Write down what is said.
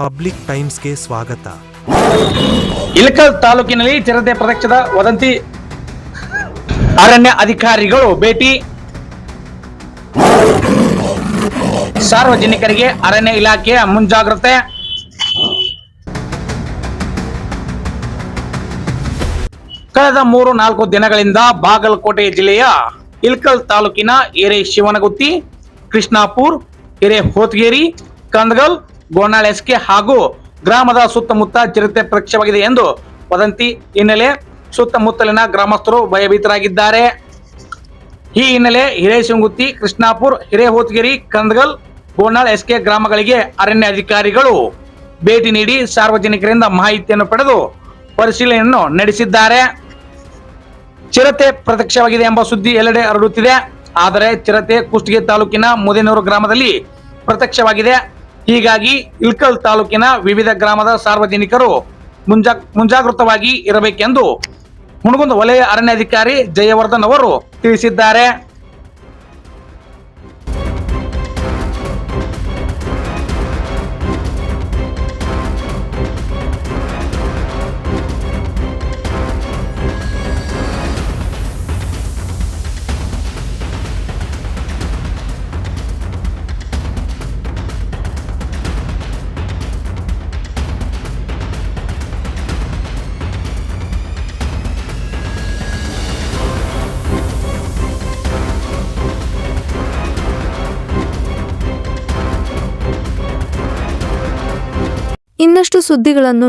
Public ಟೈಮ್ಸ್ಗೆ ಸ್ವಾಗತ. ಇಳಕಲ್ ತಾಲೂಕಿನಲ್ಲಿ ಚಿರತೆ ಪ್ರತ್ಯಕ್ಷದ ವದಂತಿ, ಅರಣ್ಯ ಅಧಿಕಾರಿಗಳು ಭೇಟಿ, ಸಾರ್ವಜನಿಕರಿಗೆ ಅರಣ್ಯ ಇಲಾಖೆಯ ಮುಂಜಾಗ್ರತೆ. ಕಳೆದ 3-4 ದಿನಗಳಿಂದ ಬಾಗಲಕೋಟೆ ಜಿಲ್ಲೆಯ ಇಳಕಲ್ ತಾಲೂಕಿನ ಹಿರೇಶಿವನಗುತ್ತಿ, ಕೃಷ್ಣಾಪುರ, ಹಿರೇಹೊತಗೇರಿ, ಕಂದಗಲ್, ಗೋನಾಳ್ ಎಸ್ಕೆ ಹಾಗೂ ಗ್ರಾಮದ ಸುತ್ತಮುತ್ತ ಚಿರತೆ ಪ್ರತ್ಯಕ್ಷವಾಗಿದೆ ಎಂದು ವದಂತಿ ಹಿನ್ನೆಲೆ ಸುತ್ತಮುತ್ತಲಿನ ಗ್ರಾಮಸ್ಥರು ಭಯಭೀತರಾಗಿದ್ದಾರೆ. ಈ ಹಿನ್ನೆಲೆ ಹಿರೇಶಿವನಗುತ್ತಿ, ಕೃಷ್ಣಾಪುರ, ಹಿರೇಹೊತಗೇರಿ, ಕಂದಗಲ್, ಗೋನಾಳ್ ಎಸ್ಕೆ ಗ್ರಾಮಗಳಿಗೆ ಅರಣ್ಯ ಅಧಿಕಾರಿಗಳು ಭೇಟಿ ನೀಡಿ ಸಾರ್ವಜನಿಕರಿಂದ ಮಾಹಿತಿಯನ್ನು ಪಡೆದು ಪರಿಶೀಲನೆಯನ್ನು ನಡೆಸಿದ್ದಾರೆ. ಚಿರತೆ ಪ್ರತ್ಯಕ್ಷವಾಗಿದೆ ಎಂಬ ಸುದ್ದಿ ಎಲ್ಲೆಡೆ ಹರಡುತ್ತಿದೆ. ಆದರೆ ಚಿರತೆ ಕುಷ್ಟಗಿ ತಾಲೂಕಿನ ಮುದೇನೂರು ಗ್ರಾಮದಲ್ಲಿ ಪ್ರತ್ಯಕ್ಷವಾಗಿದೆ. ಹೀಗಾಗಿ ಇಳಕಲ್ ತಾಲೂಕಿನ ವಿವಿಧ ಗ್ರಾಮದ ಸಾರ್ವಜನಿಕರು ಮುಂಜಾಗೃತವಾಗಿ ಇರಬೇಕೆಂದು ಹುಣಗುಂದ ವಲಯ ಅರಣ್ಯಾಧಿಕಾರಿ ಜಯವರ್ಧನ್ ಅವರು ತಿಳಿಸಿದ್ದಾರೆ. ಇನ್ನಷ್ಟು ಸುದ್ದಿಗಳನ್ನು